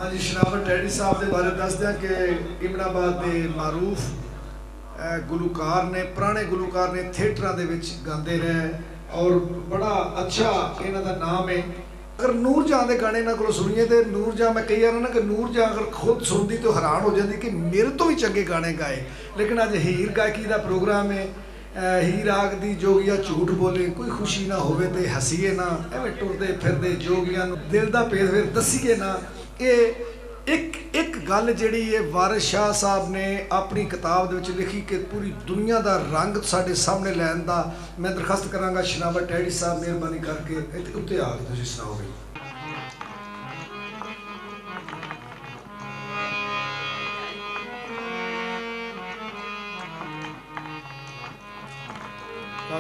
हाँ जी, शराफत डैडी साहब के बारे दस दें कि इमनाबाद के मारूफ गुलूकार ने, पुराने गुलूकार ने, थिएटर के गाते रहे और बड़ा अच्छा इन्हों का नाम है। अगर नूर जहाँ के गाने इन्हों को सुनिए तो नूर जहाँ, मैं कही ना कि नूर जहाँ अगर खुद सुनती तो हैरान हो जाती कि मेरे तो भी चंगे गाने गाए। लेकिन अज हीर गायकी का प्रोग्राम है, हीर आग दी जोगिया झूठ बोले, कोई खुशी ना होवे ते हसीए ना, एवं टुरदे फिरदे जोगिया दिल का भेद फिर दसीए ना। ये एक गल जिहड़ी है वारिस शाह साहब ने अपनी किताब दे लिखी कि पूरी दुनिया का रंग साढ़े सामने लैन का मैं दरखास्त कराँगा शराफत डैडी साहब मेहरबानी करके उत्ते आ के तुसीं सुनाओगे।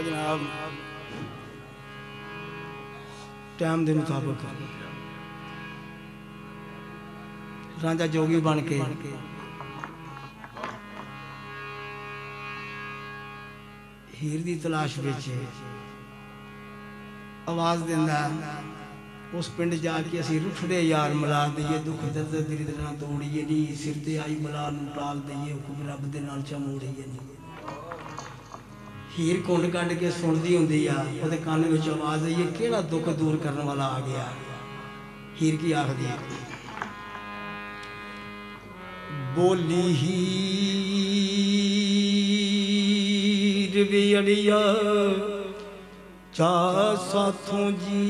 जनाब टाइम के मुताबिक रांझा जोगी बन के हीर की तलाश विच आवाज देंदा, उस पिंड जाके असीं रुठड़े यार मिला दईए, दुख दर्द दिल दे नाल तोड़ीए नी, सिर ते आई बला नूं टाल दईए, हुक्म रब दे नाल चमोड़ीए नी। हीर कुंड कढ़ के सुनदी हुंदी आ, उहदे कान विच आवाज आई, किहड़ा दुख दूर करने वाला आ गया। हीर की आखदी है, बोली हीर वे अड़िया चा साथों जी,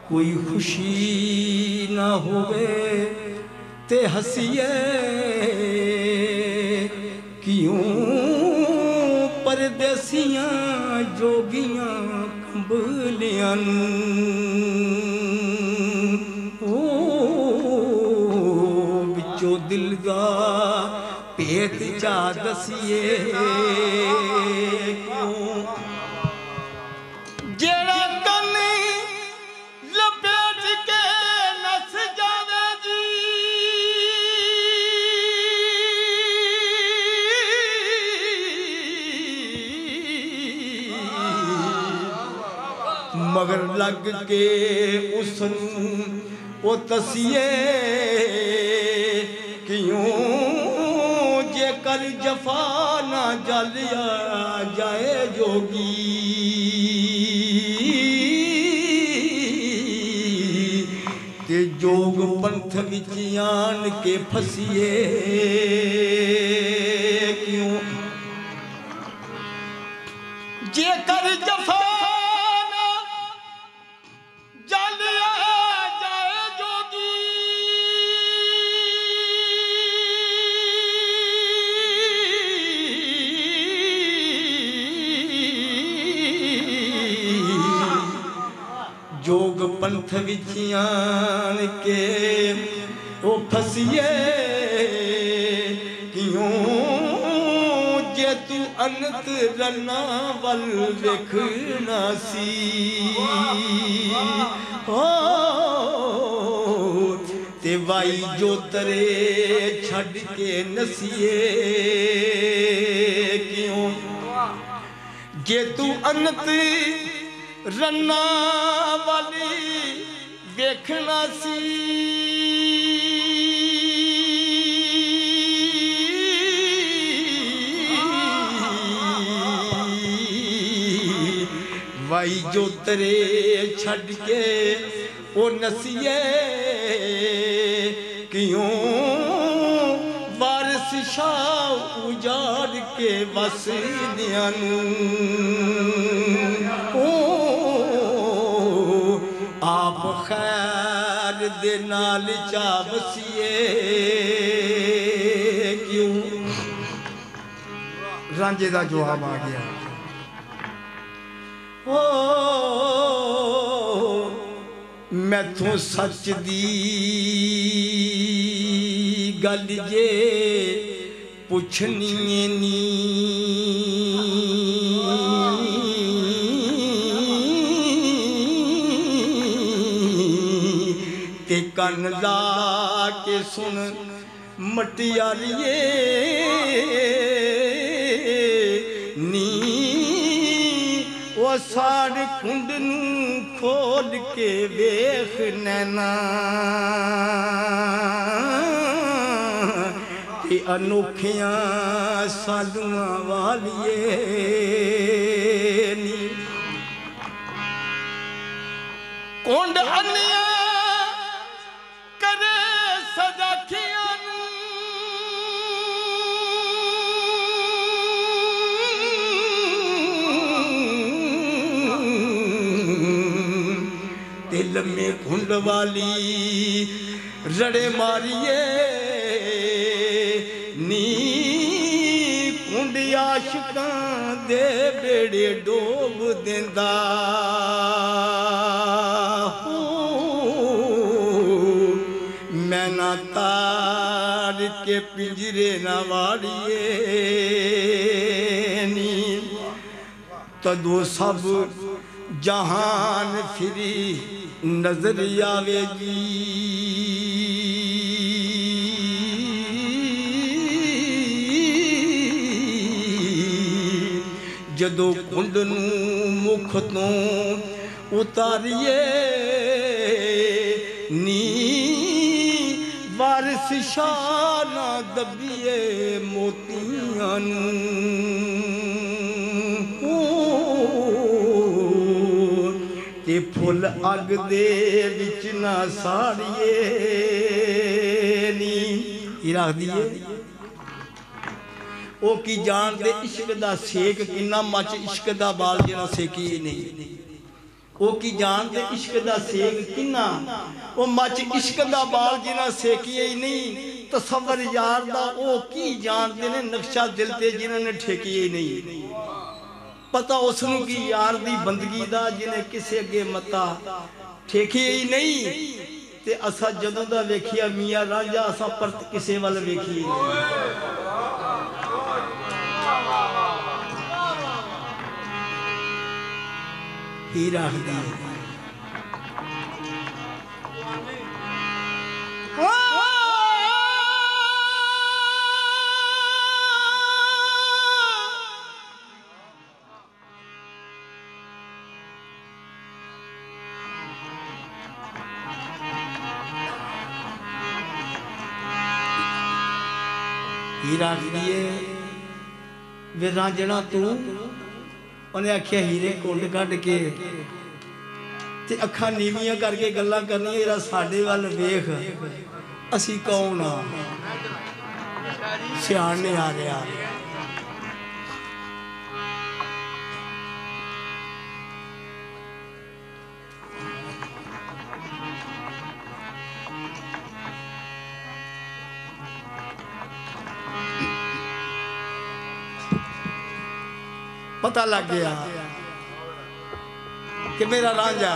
कोई खुशी ना होवे ते हसीए क्यों, परदेसियां जोगियां कंबलियां ओ बिचो दिल दा भेत चा दसीए क्यों, जेड़ा कन लपेट के नस जावे जी, मगर लग के उसनू ओ तसीए क्यों, जे कर जफा ना जलिया जाए जोगी, ते जोग पंथ विच आन के फसीए क्यों, जे कर जफा ना जलिया जाए जोगी, जोग पंथ विच आन के ओ फसीए क्यों, जे तू अनत रन्ना वल वेखना सी हो, ते वाई जो तरे छड़ के नसीए क्यों, जे तू अनत रन्ना वाली वेखना सी वाई जो तरे छड़ के ओ नसीए क्यों, वारिस शाह उजाड़ के बस दियानू आप खैर दे नाल चा बसीए क्यों। रांझे का जवाब आ गया, ओ मैथों सच दी गल जे पुछनी नी, ते कन ला के सुन मटियालिए ओ साड़ कुंड नू खोल के वेख नैना कि अनोखियां साधुआं वालिए नी कुंड अन्निया करे सजाखियां दिल में कुंड वाली रड़े मारिए नी कुंड आशिकां दे बेड़े डोब देंदा मैं ना तार के पिंजरे ना वाड़िए नी तदो सब जहान फिरी नजर आवेगी जदों कुंड नू मुख तो उतारिए नी वारिस शाह ना दबिए मोतियां ते फुल अग दे विच ना साड़िए नी रख दिए ओ की जान दे इश्क दा सेक किन्ना मच इश्क दा बाल जेना सेकी नहीं ओ की जान दे इश्क दा सेक किन्ना ओ मच इश्क दा बाल जेना सेकी नहीं तसव्वुर यार दा ओ की जानदे ने नक्शा दिल ते जिन्हां ने ठेकी नहीं पता उसनू की यार दी बंदगी दा जिन्हें किसे अगे मता ठेकी ही नहीं ते असा जदों दा वेखिया मियां रांझा असा परत किसे वाल वेखी ही रख दी हीरा दिए वे रांझना तू उन्हें आख्या हीरे कुंड कढ़ के ते अखा नीवियां करके गल्लां करनियां जरा साडे वल वेख असी कौन आ सियाण नहीं आ रहा पता लग गया कि मेरा रांझा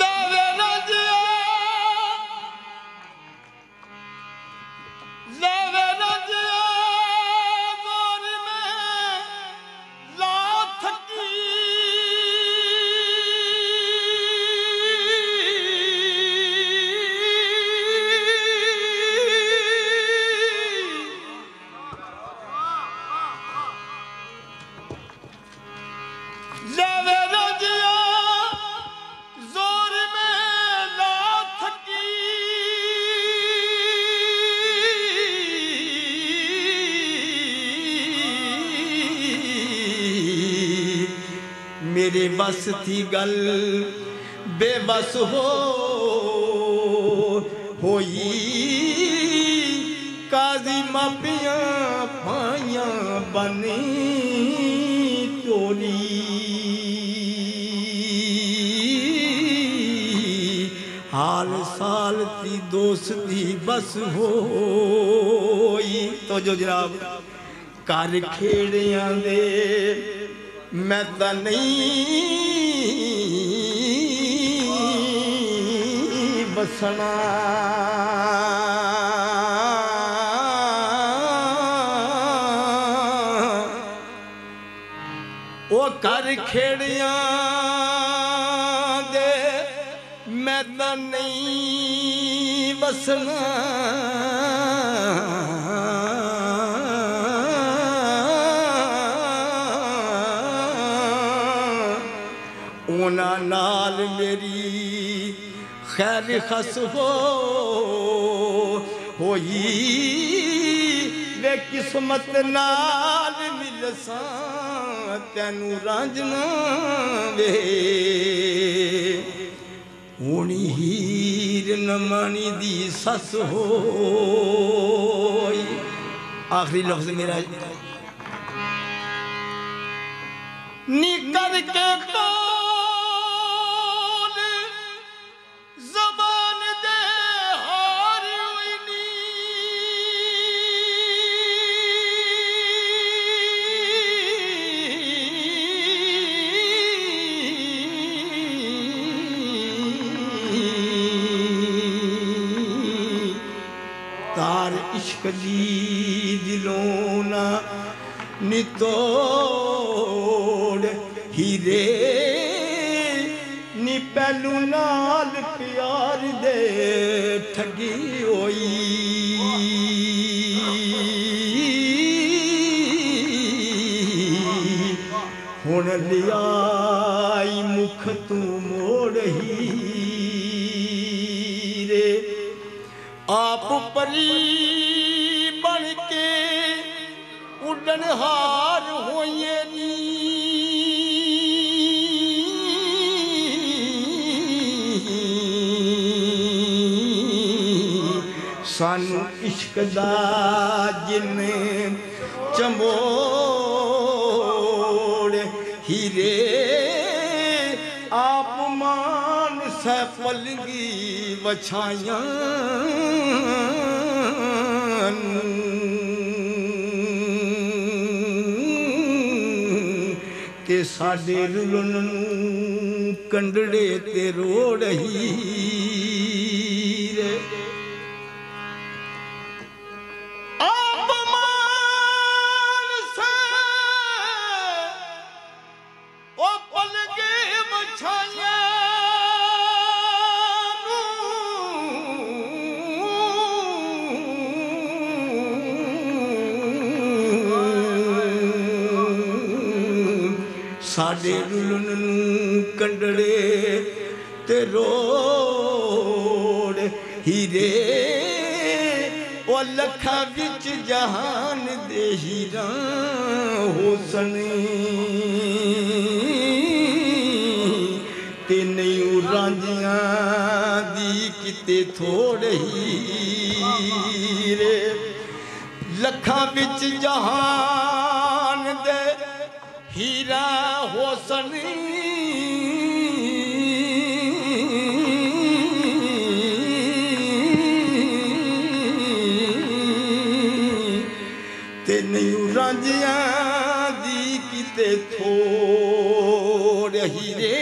लावे रांझिया लावे रांझिया जोर में ला थकी लावे रांझिया जोर में ला थकी मेरे बस थी गल बेबस होई काजी मापियां पाइयां बनी चोरी हाल साल ती दोस्ती बस होई तो जो जनाब कर खेड़ियां दे मैं तां नहीं बसना ओ कर खेड़ियां दे मैं तां नहीं बसना उना नाल मेरी खैर खस होई वे किस्मत नाल मिलसा तैनू रांझना वे होनी हीर नमानी दी सस होई। आखिरी लफ्ज मेरा निकर के कौन ज़बान दे हार हुईनी तार इश्क दी दिलों ना नितोड़ हीरे नी पहलू नाल प्यार दे ठगी होई। हुण लियाई मुख तू मोड़ हीरे आप परी बन के उड़न हार होइए नी सानू इश्क दा जिन चमोड़ हीरे आप मान से पलगी वछाइयां के साडे रुलन कंडड़े ते रोड़ हीरे आप मान से ओ पलगे बछाया साडे रुलन कंडड़े ते रोड़ हीरे ओ लखा विच जहान दे हीरा हुसन ते नहीं रांझियां दी किते थोड़ हीरे लखा विच जहान दे हीरा होसन ते नहीं रांझियां दी किते थोड़ हीरे